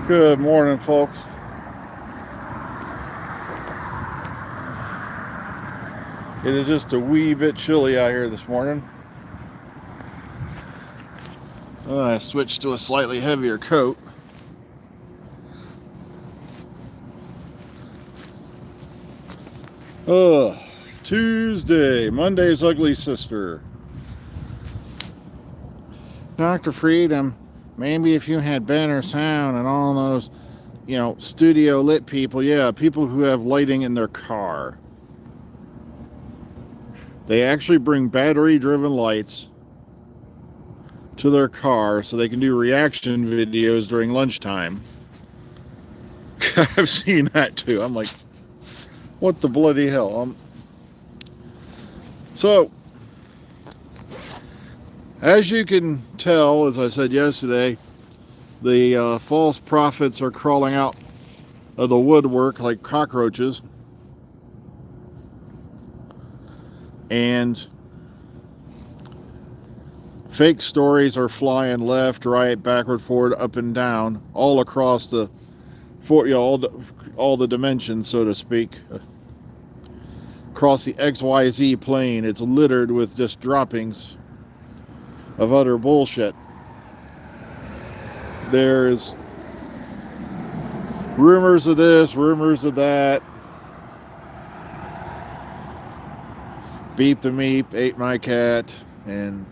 Good morning, folks. It is just a wee bit chilly out here this morning. I switched to a slightly heavier coat. Ugh. Tuesday, Monday's ugly sister. Dr. Freedom, maybe if you had better sound and all those, studio lit people, people who have lighting in their car. They actually bring battery driven lights to their car so they can do reaction videos during lunchtime. I've seen that too. I'm like, what the bloody hell? So, as you can tell, as I said yesterday, the false prophets are crawling out of the woodwork like cockroaches. And fake stories are flying left, right, backward, forward, up and down, all across all the dimensions, so to speak. Across the XYZ plane, it's littered with just droppings of utter bullshit. There's rumors of this, rumors of that. Beep the Meep ate my cat, and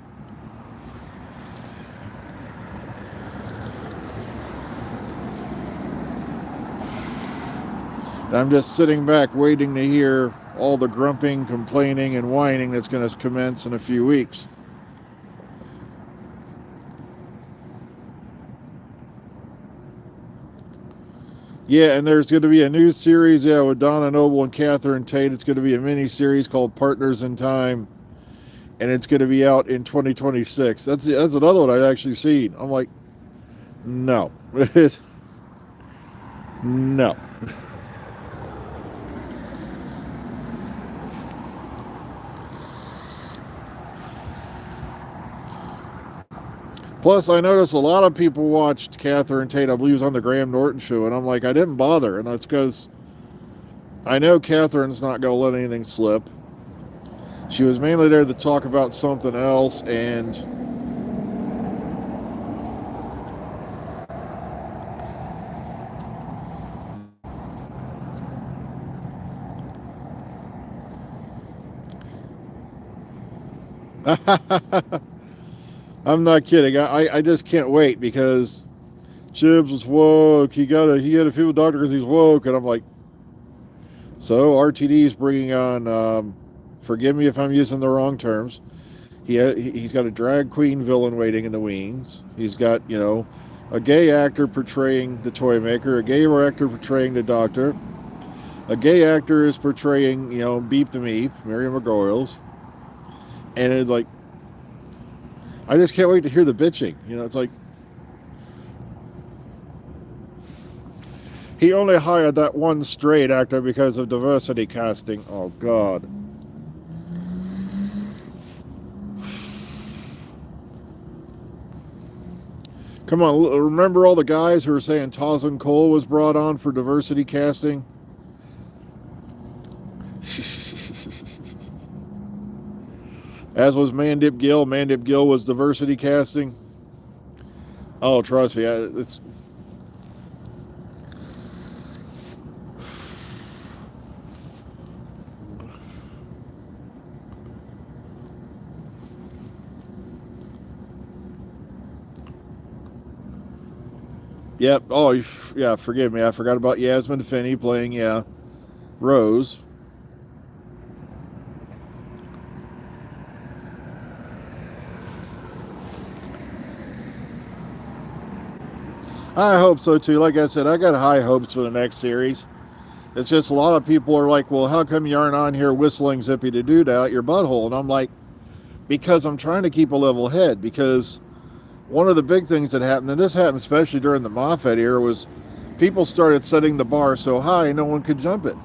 I'm just sitting back waiting to hear all the grumping, complaining, and whining that's going to commence in a few weeks. Yeah, and there's going to be a new series, with Donna Noble and Catherine Tate. It's going to be a mini-series called Partners in Time, and it's going to be out in 2026. That's another one I've actually seen. I'm like, no. No. Plus, I noticed a lot of people watched Catherine Tate. I believe it was on the Graham Norton show, and I'm like, I didn't bother, and that's because I know Catherine's not going to let anything slip. She was mainly there to talk about something else, and I'm not kidding. I just can't wait because Chibs was woke. He had a few doctor because he's woke, and I'm like, so RTD's bringing on. Forgive me if I'm using the wrong terms. He's got a drag queen villain waiting in the wings. He's got a gay actor portraying the toy maker, a gay actor portraying the doctor, a gay actor is portraying Beep the Meep, Miriam McGoyles, and it's like, I just can't wait to hear the bitching. It's like, he only hired that one straight actor because of diversity casting. Oh, God. Come on, remember all the guys who were saying Tarzan Cole was brought on for diversity casting? As was Mandip Gill. Mandip Gill was diversity casting. Oh, trust me, it's... Yep. Oh, yeah, forgive me. I forgot about Yasmin Finney playing, Rose. I hope so too. Like I said, I got high hopes for the next series. It's just a lot of people are like, well, how come you aren't on here whistling Zippy to Doo out your butthole? And I'm like, because I'm trying to keep a level head. Because one of the big things that happened, and this happened especially during the Moffat era, was people started setting the bar so high no one could jump it.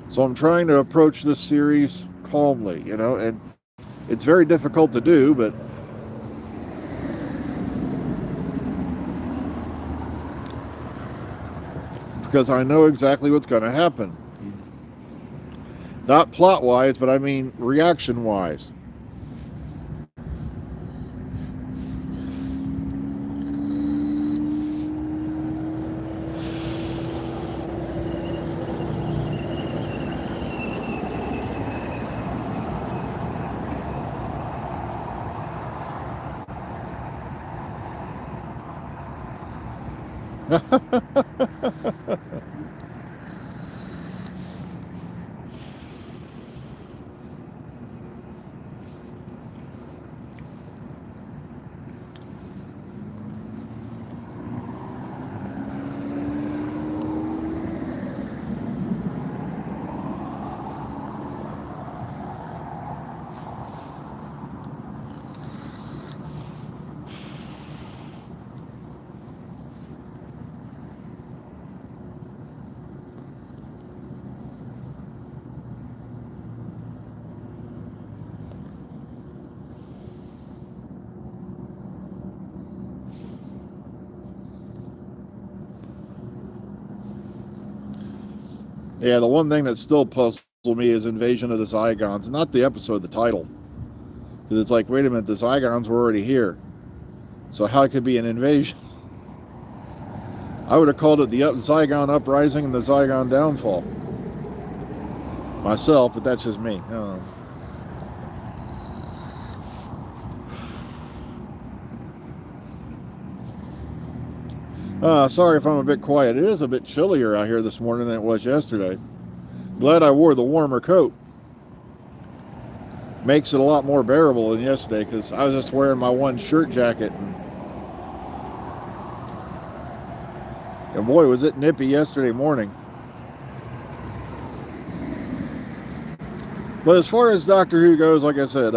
So I'm trying to approach this series calmly, and It's very difficult to do, but because I know exactly what's going to happen. Not plot-wise, but I mean reaction-wise. Yeah, the one thing that still puzzles me is Invasion of the Zygons. Not the episode, the title. Because it's like, wait a minute, the Zygons were already here. So how could it be an invasion? I would have called it the Zygon Uprising and the Zygon Downfall. Myself, but that's just me. I don't know. Sorry if I'm a bit quiet. It is a bit chillier out here this morning than it was yesterday. Glad I wore the warmer coat. Makes it a lot more bearable than yesterday because I was just wearing my one shirt jacket. And boy, was it nippy yesterday morning. But as far as Doctor Who goes, like I said,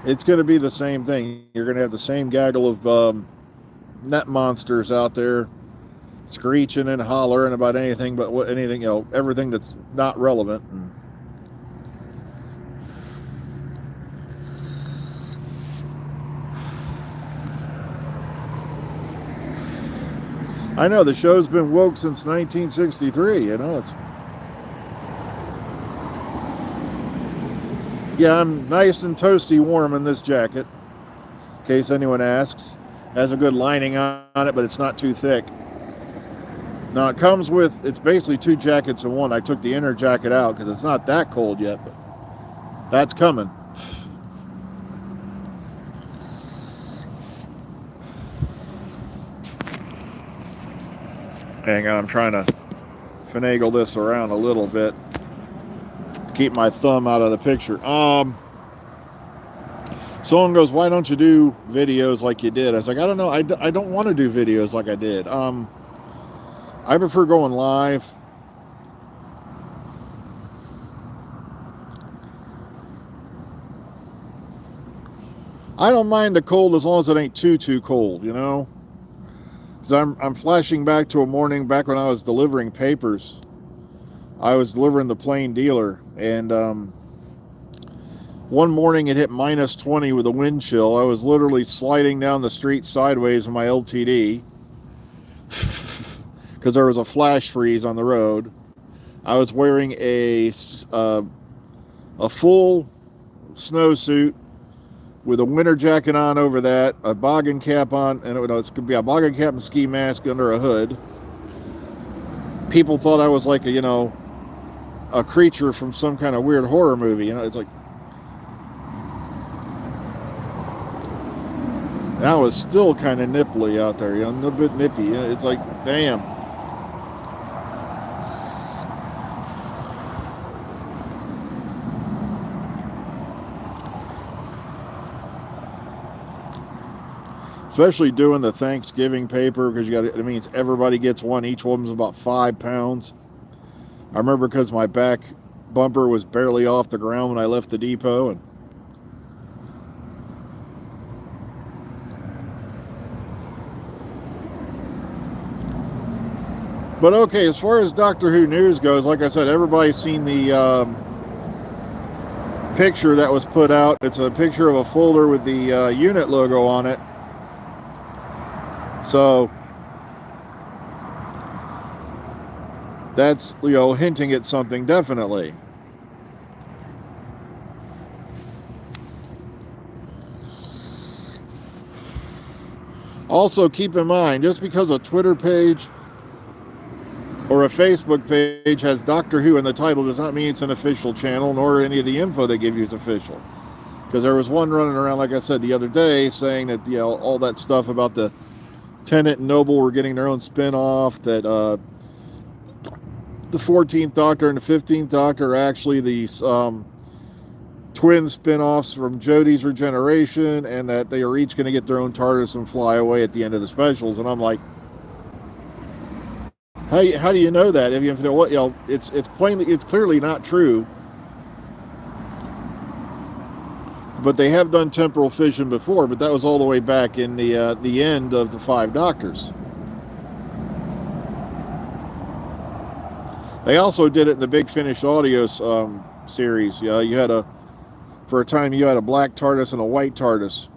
it's going to be the same thing. You're going to have the same gaggle of net monsters out there screeching and hollering about anything but anything, everything that's not relevant. And I know the show's been woke since 1963. It's. Yeah, I'm nice and toasty warm in this jacket, in case anyone asks. Has a good lining on it, but it's not too thick. Now it comes with, it's basically two jackets in one. I took the inner jacket out because it's not that cold yet, but that's coming. Hang on, I'm trying to finagle this around a little bit. Keep my thumb out of the picture. Someone goes, why don't you do videos like you did? I was like, I don't know. I don't want to do videos like I did. I prefer going live. I don't mind the cold as long as it ain't too cold, Because I'm flashing back to a morning back when I was delivering papers. I was delivering the Plain Dealer, and one morning it hit minus 20 with a wind chill. I was literally sliding down the street sideways with my LTD because there was a flash freeze on the road. I was wearing a full snowsuit with a winter jacket on over that, a boggin cap on, and it's going to be a boggin cap and ski mask under a hood. People thought I was like a creature from some kind of weird horror movie. It's like, that was still kind of nipply out there, a little bit nippy. It's like, damn. Especially doing the Thanksgiving paper because it means everybody gets one. Each one's about 5 pounds. I remember because my back bumper was barely off the ground when I left the depot, and but okay, as far as Doctor Who news goes, like I said, everybody's seen the picture that was put out. It's a picture of a folder with the unit logo on it. So that's, you know, hinting at something, definitely. Also, keep in mind, just because a Twitter page or a Facebook page has Doctor Who in the title does not mean it's an official channel, nor any of the info they give you is official. Because there was one running around, like I said, the other day, saying that, you know, all that stuff about the Tennant and Noble were getting their own spin-off, that the 14th Doctor and the 15th Doctor are actually these twin spin-offs from Jodie's regeneration, and that they are each going to get their own TARDIS and fly away at the end of the specials. And I'm like, how do you know that? If you know what, you know, it's clearly not true. But they have done temporal fission before, but that was all the way back in the end of the 5 Doctors. They also did it in the Big Finish audio series. Yeah, you had for a time you had a black TARDIS and a white TARDIS,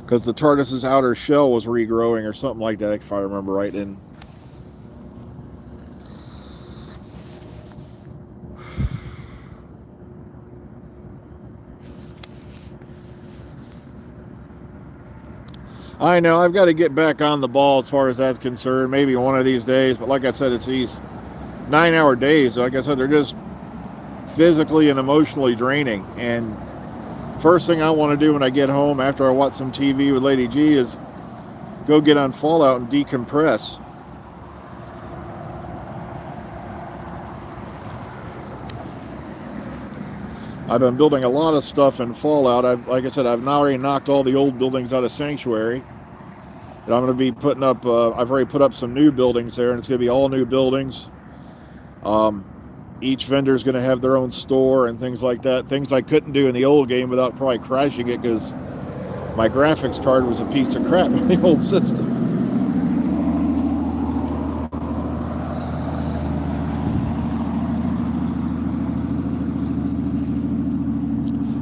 because the TARDIS's outer shell was regrowing or something like that, if I remember right. And I know I've got to get back on the ball as far as that's concerned, maybe one of these days. But like I said, it's these 9-hour days. Like I said, they're just physically and emotionally draining. And first thing I want to do when I get home after I watch some TV with Lady G is go get on Fallout and decompress. I've been building a lot of stuff in Fallout. Like I said, I've now already knocked all the old buildings out of Sanctuary. And I'm going to be putting up, I've already put up some new buildings there, and it's going to be all new buildings. Each vendor's going to have their own store and things like that. Things I couldn't do in the old game without probably crashing it, because my graphics card was a piece of crap in the old system.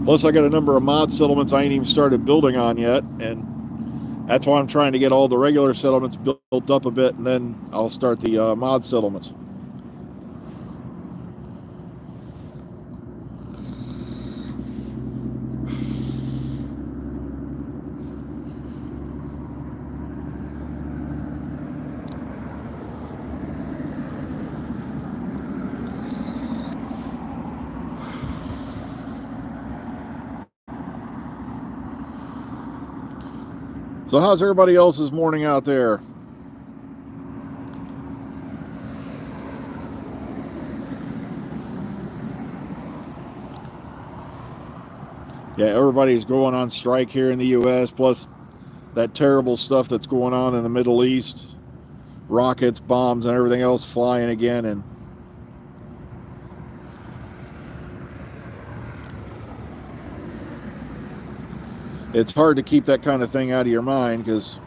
Plus, I got a number of mod settlements I ain't even started building on yet, and that's why I'm trying to get all the regular settlements built up a bit, and then I'll start the mod settlements. So how's everybody else's morning out there? Yeah, everybody's going on strike here in the U.S., plus that terrible stuff that's going on in the Middle East. Rockets, bombs, and everything else flying again. And it's hard to keep that kind of thing out of your mind, because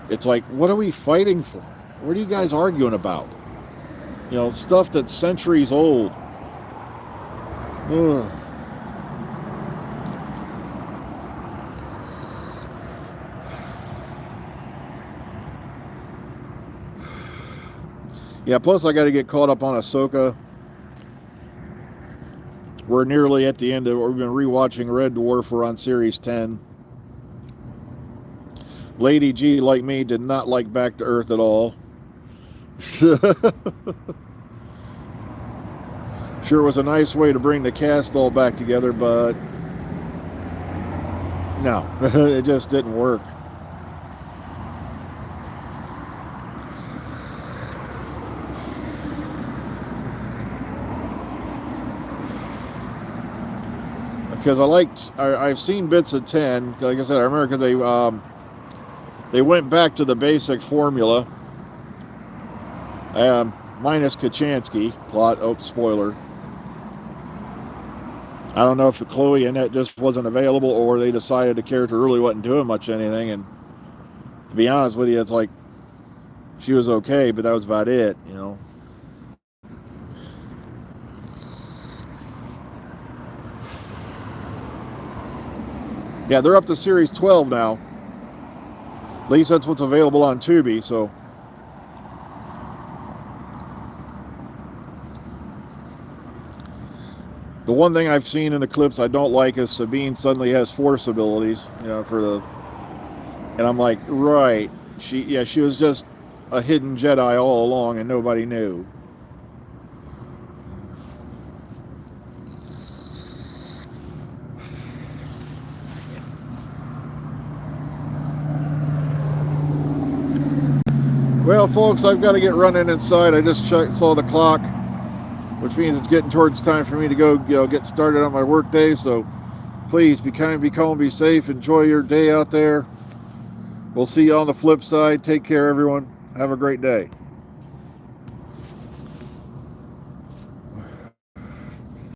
it's like, what are we fighting for? What are you guys arguing about? You know, stuff that's centuries old. Ugh. Yeah, plus I got to get caught up on Ahsoka. We're nearly at the end of it. We've been rewatching Red Dwarf. We're on Series 10. Lady G, like me, did not like Back to Earth at all. Sure was a nice way to bring the cast all back together, but no, it just didn't work. Because I've seen bits of 10. Like I said, I remember because they went back to the basic formula, minus Kachansky plot. Oh, spoiler. I don't know if Chloe Annette just wasn't available, or they decided the character really wasn't doing much anything. And to be honest with you, it's like she was okay, but that was about it, you know. Yeah, they're up to Series 12 now. At least that's what's available on Tubi, so. The one thing I've seen in the clips I don't like is Sabine suddenly has force abilities, you know, and I'm like, right, she was just a hidden Jedi all along and nobody knew. Well, folks, I've got to get running inside. I just saw the clock, which means it's getting towards time for me to go, get started on my work day. So please be kind, be calm, be safe. Enjoy your day out there. We'll see you on the flip side. Take care, everyone. Have a great day.